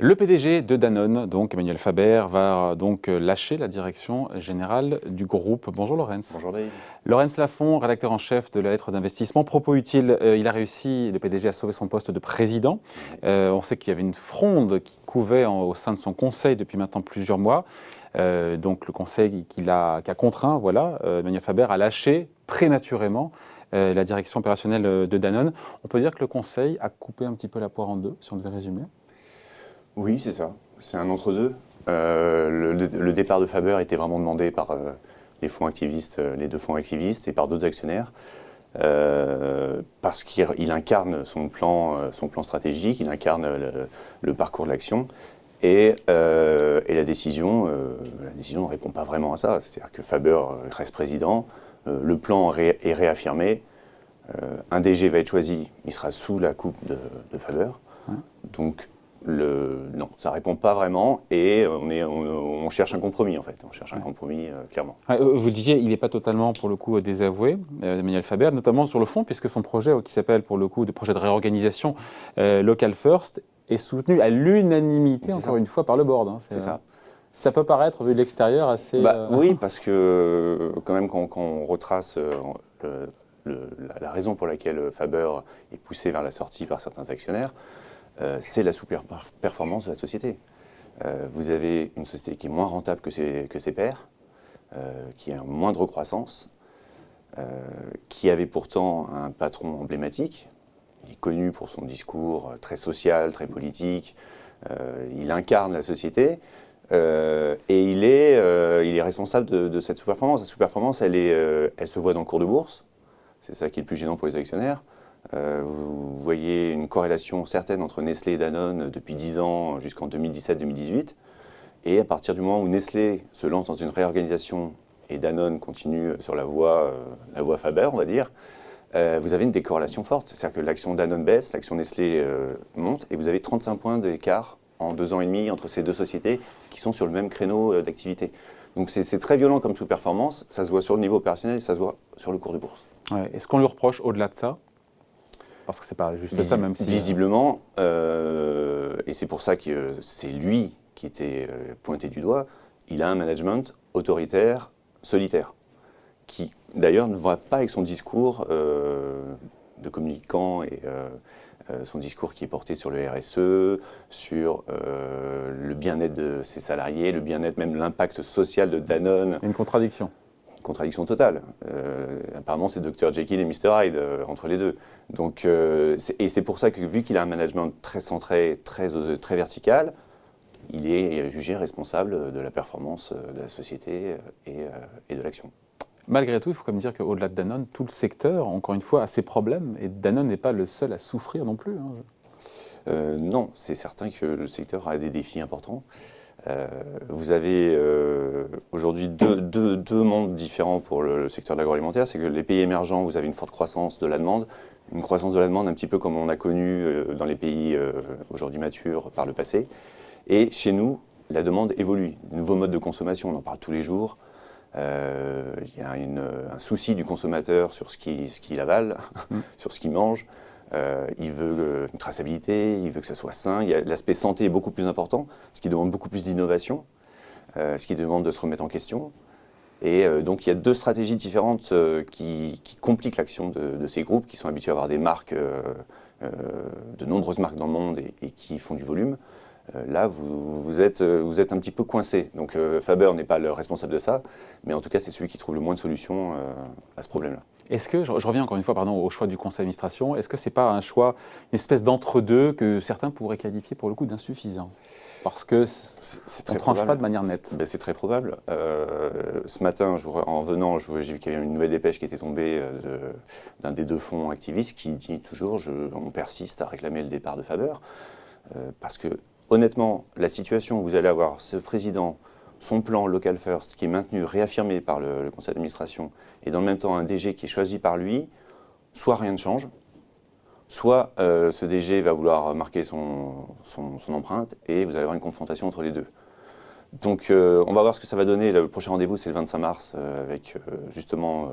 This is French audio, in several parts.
Le PDG de Danone, donc Emmanuel Faber, va donc lâcher la direction générale du groupe. Bonjour Laurence. Bonjour Dave. Laurence Lafont, rédacteur en chef de la lettre d'investissement. Propos utile, il a réussi, le PDG, à sauver son poste de président. On sait qu'il y avait une fronde qui couvait au sein de son conseil depuis maintenant plusieurs mois. Donc le conseil qui a contraint, voilà, Emmanuel Faber a lâché prématurément la direction opérationnelle de Danone. On peut dire que le conseil a coupé un petit peu la poire en deux, si on devait résumer. Oui, c'est ça. C'est un entre-deux. Le départ de Faber était vraiment demandé par les fonds activistes, les deux fonds activistes, et par d'autres actionnaires, parce qu'il incarne son plan stratégique, il incarne le parcours de l'action, et la décision ne répond pas vraiment à ça. C'est-à-dire que Faber reste président, le plan est réaffirmé, un DG va être choisi, il sera sous la coupe de Faber. Donc, non, ça ne répond pas vraiment et on cherche un compromis en fait. On cherche un compromis clairement. Vous le disiez, il n'est pas totalement pour le coup désavoué, Emmanuel Faber, notamment sur le fond, puisque son projet qui s'appelle pour le coup de projet de réorganisation Local First est soutenu à l'unanimité encore une fois par le board. C'est ça. Ça peut paraître vu de l'extérieur assez... Oui, parce que quand même quand on retrace la raison pour laquelle Faber est poussé vers la sortie par certains actionnaires, c'est la sous-performance de la société. Vous avez une société qui est moins rentable que ses pairs, qui a une moindre croissance, qui avait pourtant un patron emblématique. Il est connu pour son discours très social, très politique. Il incarne la société et il est responsable de cette sous-performance. La sous-performance, elle se voit dans le cours de bourse. C'est ça qui est le plus gênant pour les actionnaires. Vous voyez une corrélation certaine entre Nestlé et Danone depuis 10 ans jusqu'en 2017-2018. Et à partir du moment où Nestlé se lance dans une réorganisation et Danone continue sur la voie Faber, on va dire, vous avez une décorrélation forte. C'est-à-dire que l'action Danone baisse, l'action Nestlé monte, et vous avez 35 points d'écart en 2 ans et demi entre ces deux sociétés qui sont sur le même créneau d'activité. Donc c'est très violent comme sous-performance, ça se voit sur le niveau opérationnel et ça se voit sur le cours de bourse. Est-ce qu'on lui reproche au-delà de ça ? Parce que c'est pas juste ça, même si... Visiblement, et c'est pour ça que c'est lui qui était pointé du doigt, il a un management autoritaire, solitaire, qui d'ailleurs ne va pas avec son discours de communicant et son discours qui est porté sur le RSE, sur le bien-être de ses salariés, le bien-être, même l'impact social de Danone. Il y a une contradiction. Contradiction totale. Apparemment, c'est Dr Jekyll et Mr Hyde entre les deux. Donc, et c'est pour ça que, vu qu'il a un management très centré, très vertical, il est jugé responsable de la performance de la société et de l'action. Malgré tout, il faut quand même dire qu'au-delà de Danone, tout le secteur, encore une fois, a ses problèmes, et Danone n'est pas le seul à souffrir non plus. Non, c'est certain que le secteur a des défis importants. Vous avez aujourd'hui deux mondes différents pour le secteur de l'agroalimentaire. C'est que les pays émergents, vous avez une forte croissance de la demande, une croissance de la demande un petit peu comme on a connu dans les pays aujourd'hui matures par le passé. Et chez nous, la demande évolue. Nouveaux modes de consommation, on en parle tous les jours. Il y a un souci du consommateur sur ce qu'il avale, sur ce qu'il mange. Il veut une traçabilité, il veut que ça soit sain. L'aspect santé est beaucoup plus important, ce qui demande beaucoup plus d'innovation, ce qui demande de se remettre en question. Et donc il y a deux stratégies différentes qui compliquent l'action de ces groupes qui sont habitués à avoir des marques, de nombreuses marques dans le monde et qui font du volume. Là, vous êtes un petit peu coincé. Donc Faber n'est pas le responsable de ça, mais en tout cas, c'est celui qui trouve le moins de solutions à ce problème-là. Est-ce que, je reviens encore une fois au choix du conseil d'administration, est-ce que ce n'est pas un choix, une espèce d'entre-deux que certains pourraient qualifier pour le coup d'insuffisant ? Parce qu'on ne tranche pas de manière nette. C'est très probable. Ce matin, en venant, j'ai vu qu'il y avait une nouvelle dépêche qui était tombée d'un des deux fonds activistes qui dit toujours on persiste à réclamer le départ de Faber. Parce que, honnêtement, la situation où vous allez avoir ce président, son plan Local First, qui est maintenu, réaffirmé par le conseil d'administration, et dans le même temps un DG qui est choisi par lui, soit rien ne change, soit ce DG va vouloir marquer son empreinte, et vous allez avoir une confrontation entre les deux. Donc on va voir ce que ça va donner. Le prochain rendez-vous, c'est le 25 mars, avec justement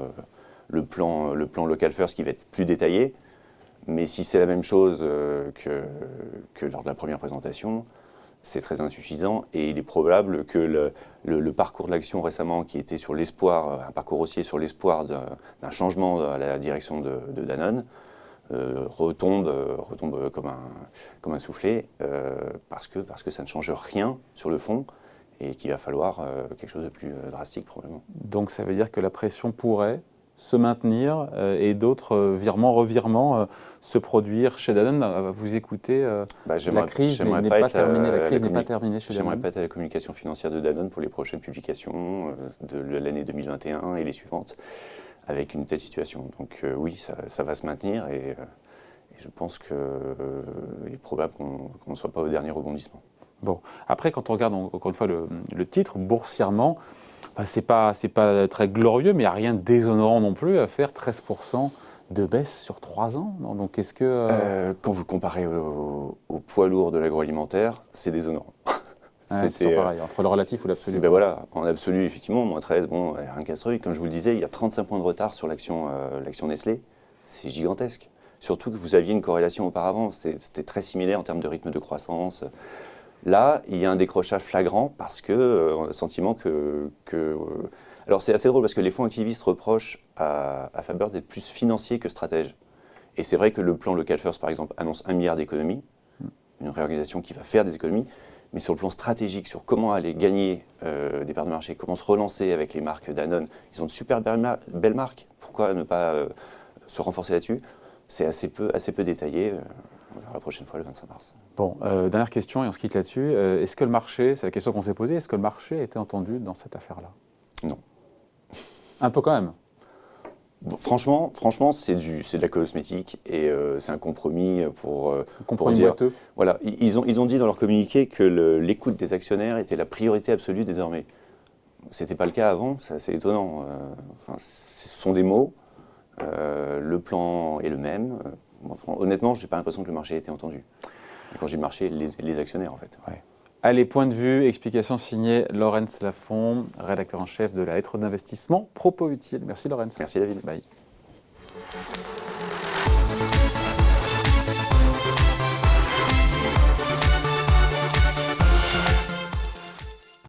le plan Local First qui va être plus détaillé. Mais si c'est la même chose que lors de la première présentation, c'est très insuffisant et il est probable que le parcours de l'action récemment, qui était sur l'espoir, un parcours haussier sur l'espoir d'un changement à la direction de Danone, retombe comme un soufflet parce que ça ne change rien sur le fond et qu'il va falloir quelque chose de plus drastique probablement. Donc ça veut dire que la pression pourrait se maintenir et d'autres revirements se produire chez Danone. Vous écoutez, la crise n'est pas terminée. La crise n'est pas terminée chez Danone. J'aimerais pas être à la communication financière de Danone pour les prochaines publications de l'année 2021 et les suivantes avec une telle situation. Donc oui, ça va se maintenir et je pense qu'il est probable qu'on ne soit pas au dernier rebondissement. Bon, après, quand on regarde encore une fois le titre, boursièrement, c'est pas très glorieux, mais il n'y a rien de déshonorant non plus à faire 13% de baisse sur 3 ans. Non, donc, est-ce que... Quand vous comparez au poids lourd de l'agroalimentaire, c'est déshonorant. C'est toujours pareil, entre le relatif ou l'absolu. Ben voilà, en absolu, effectivement, moins 13, bon, rien qu'à ce truc. Comme je vous le disais, il y a 35 points de retard sur l'action Nestlé. C'est gigantesque. Surtout que vous aviez une corrélation auparavant. C'était très similaire en termes de rythme de croissance. Là, il y a un décrochage flagrant parce qu'on a le sentiment alors c'est assez drôle parce que les fonds activistes reprochent à Faber d'être plus financier que stratège. Et c'est vrai que le plan Local First, par exemple, annonce 1 milliard d'économies, une réorganisation qui va faire des économies, mais sur le plan stratégique, sur comment aller gagner des parts de marché, comment se relancer avec les marques Danone, ils ont de super belles marques, pourquoi ne pas se renforcer là-dessus? C'est assez peu détaillé. On verra la prochaine fois le 25 mars. Bon, dernière question et on se quitte là-dessus. Est-ce que le marché, c'est la question qu'on s'est posée, est-ce que le marché a été entendu dans cette affaire-là? Non. Un peu quand même. Bon, franchement, c'est de la cosmétique et c'est un compromis pour dire. Boiteux. Voilà, ils ont dit dans leur communiqué que l'écoute des actionnaires était la priorité absolue désormais. C'était pas le cas avant, c'est assez étonnant. Ce sont des mots. Le plan est le même. Honnêtement, je n'ai pas l'impression que le marché a été entendu. Et quand j'ai marché, les actionnaires en fait. Ouais. Allez, point de vue, explication signée Laurence Lafont, rédacteur en chef de la lettre d'investissement Propos Utile. Merci Laurence. Merci David. Bye.